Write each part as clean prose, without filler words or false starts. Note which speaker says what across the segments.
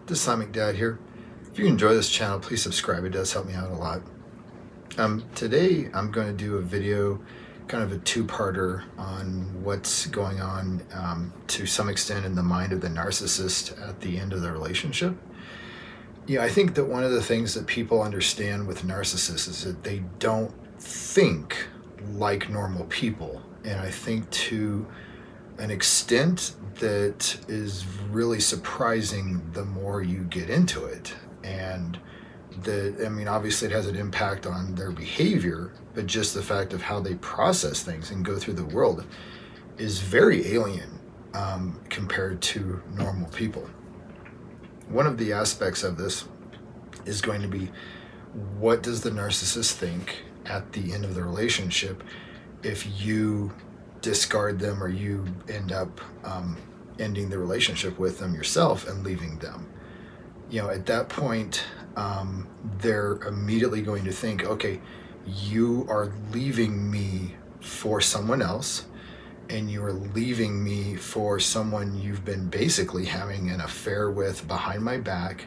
Speaker 1: This is Islamic Dad here. If you enjoy this channel, please subscribe. It does help me out a lot. Today I'm going to do a video, kind of a two-parter on what's going on to some extent in the mind of the narcissist at the end of the relationship. I think that one of the things that people understand with narcissists is that they don't think like normal people. And I think to an extent that is really surprising the more you get into it. And obviously it has an impact on their behavior, but just the fact of how they process things and go through the world is very alien compared to normal people. One of the aspects of this is going to be, what does the narcissist think at the end of the relationship if you discard them or you end up ending the relationship with them yourself and leaving them? At that point, they're immediately going to think, okay, you are leaving me for someone else, and you are leaving me for someone you've been basically having an affair with behind my back.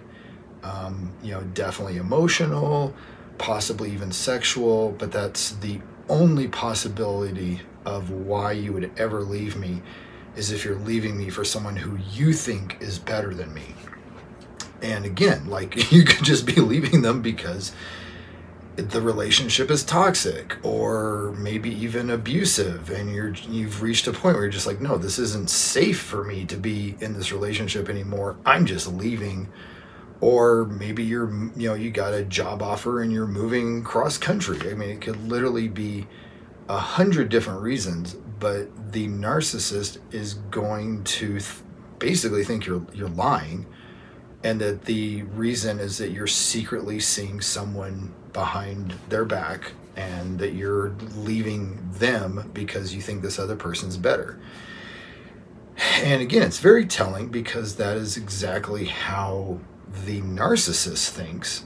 Speaker 1: Definitely emotional, possibly even sexual, but that's the only possibility of why you would ever leave me, is if you're leaving me for someone who you think is better than me. And again, like, you could just be leaving them because the relationship is toxic or maybe even abusive, and you've reached a point where you're just like, no, this isn't safe for me to be in this relationship anymore. I'm just leaving. Or maybe you got a job offer and you're moving cross country. It could literally be 100 different reasons, but the narcissist is going to basically think you're lying, and that the reason is that you're secretly seeing someone behind their back and that you're leaving them because you think this other person's better. And again, it's very telling, because that is exactly how the narcissist thinks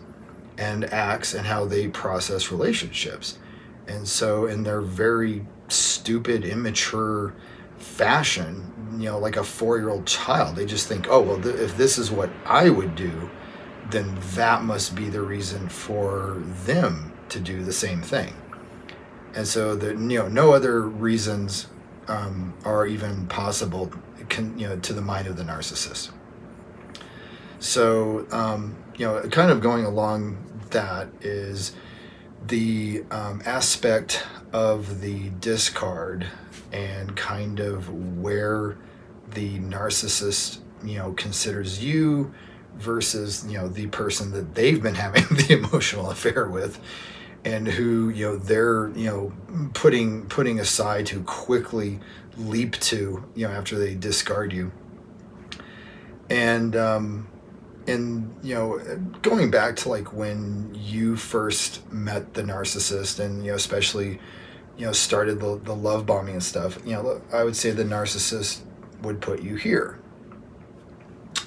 Speaker 1: and acts and how they process relationships. And so in their very stupid, immature fashion, like a 4-year-old child, they just think, oh, well, if this is what I would do, then that must be the reason for them to do the same thing. And so no other reasons are even possible to the mind of the narcissist. So kind of going along that is the aspect of the discard, and kind of where the narcissist considers you versus the person that they've been having the emotional affair with, and who they're putting aside to quickly leap to after they discard you. And going back to like when you first met the narcissist, and especially started the love bombing and stuff, I would say the narcissist would put you here,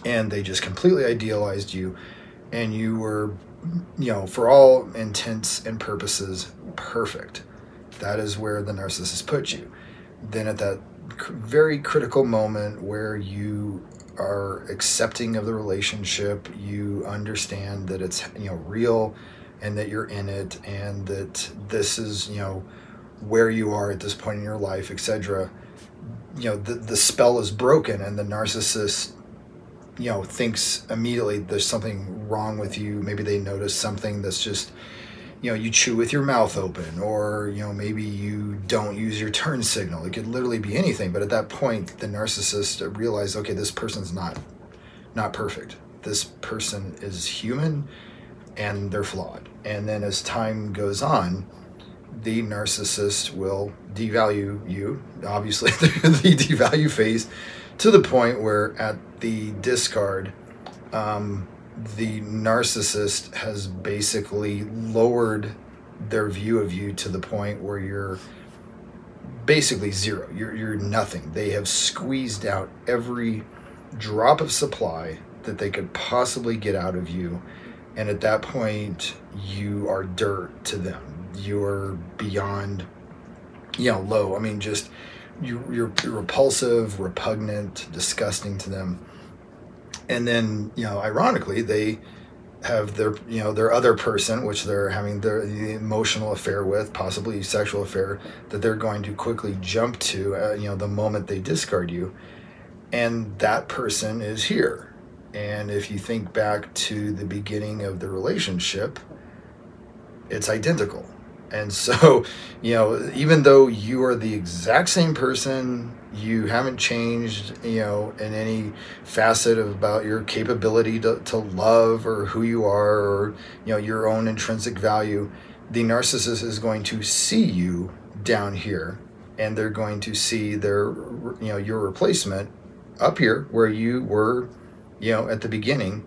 Speaker 1: and they just completely idealized you, and you were for all intents and purposes perfect. That is where the narcissist put you. Then at that very critical moment where you are accepting of the relationship, you understand that it's real, and that you're in it, and that this is where you are at this point in your life, etc. The spell is broken, and the narcissist thinks immediately there's something wrong with you. Maybe they notice something that's just you chew with your mouth open, or maybe you don't use your turn signal. It could literally be anything. But at that point, the narcissist realized, okay, this person's not perfect. This person is human, and they're flawed. And then as time goes on, the narcissist will devalue you, obviously the devalue phase, to the point where at the discard, the narcissist has basically lowered their view of you to the point where you're basically zero. You're nothing. They have squeezed out every drop of supply that they could possibly get out of you, and at that point, you are dirt to them. You're beyond, low. You're repulsive, repugnant, disgusting to them. And then, ironically, they have their, their other person, which they're having the emotional affair with, possibly sexual affair, that they're going to quickly jump to, the moment they discard you. And that person is here. And if you think back to the beginning of the relationship, it's identical. And so, even though you are the exact same person, you haven't changed, in any facet about your capability to love or who you are, or, your own intrinsic value, the narcissist is going to see you down here, and they're going to see your replacement up here where you were, at the beginning.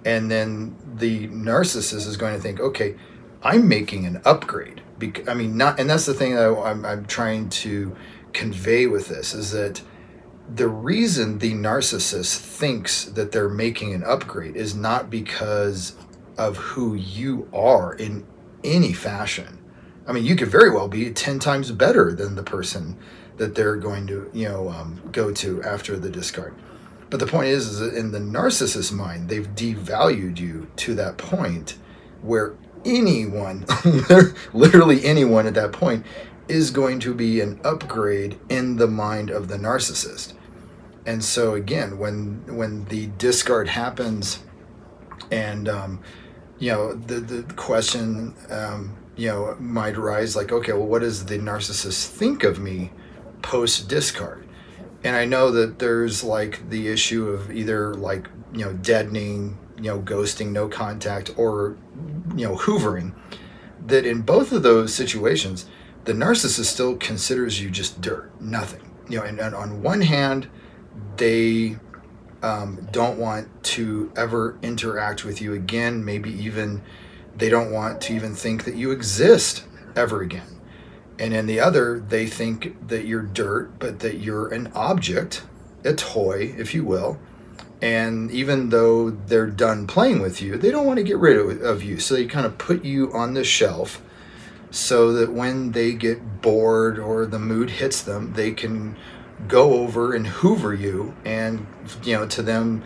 Speaker 1: And then the narcissist is going to think, okay, I'm making an upgrade. And that's the thing that I'm trying to convey with this, is that the reason the narcissist thinks that they're making an upgrade is not because of who you are in any fashion. You could very well be 10 times better than the person that they're going to, go to after the discard. But the point is that in the narcissist's mind, they've devalued you to that point where anyone, literally anyone at that point, is going to be an upgrade in the mind of the narcissist. And so again, when the discard happens, and the question might arise, like, okay, well, what does the narcissist think of me post discard? And I know that there's like the issue of either like, deadening, ghosting, no contact, or, hoovering. That in both of those situations, the narcissist still considers you just dirt, nothing. And on one hand, they don't want to ever interact with you again. Maybe even they don't want to even think that you exist ever again. And in the other, they think that you're dirt, but that you're an object, a toy, if you will. And even though they're done playing with you, they don't want to get rid of you. So they kind of put you on the shelf so that when they get bored or the mood hits them, they can go over and hoover you and, to them,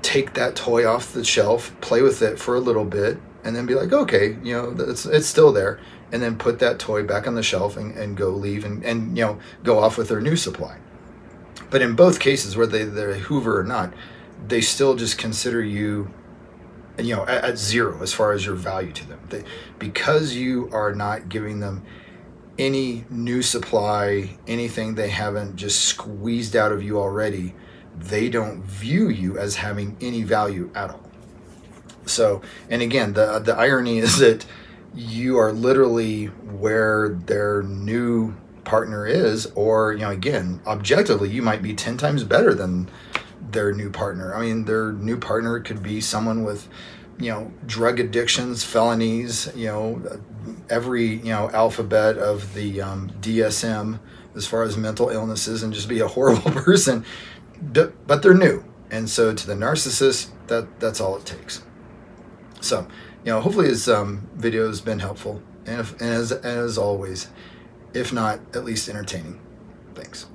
Speaker 1: take that toy off the shelf, play with it for a little bit, and then be like, okay, it's still there. And then put that toy back on the shelf and go leave and go off with their new supply. But in both cases, whether they're a hoover or not, they still just consider you, at zero as far as your value to them. Because you are not giving them any new supply, anything they haven't just squeezed out of you already, they don't view you as having any value at all. So, and again, the irony is that you are literally where their new partner is, or, again, objectively, you might be 10 times better than their new partner. Their new partner could be someone with, drug addictions, felonies, every, alphabet of the DSM as far as mental illnesses, and just be a horrible person, but they're new. And so to the narcissist, that's all it takes. So, hopefully this video has been helpful, and as always, if not, at least entertaining. Thanks.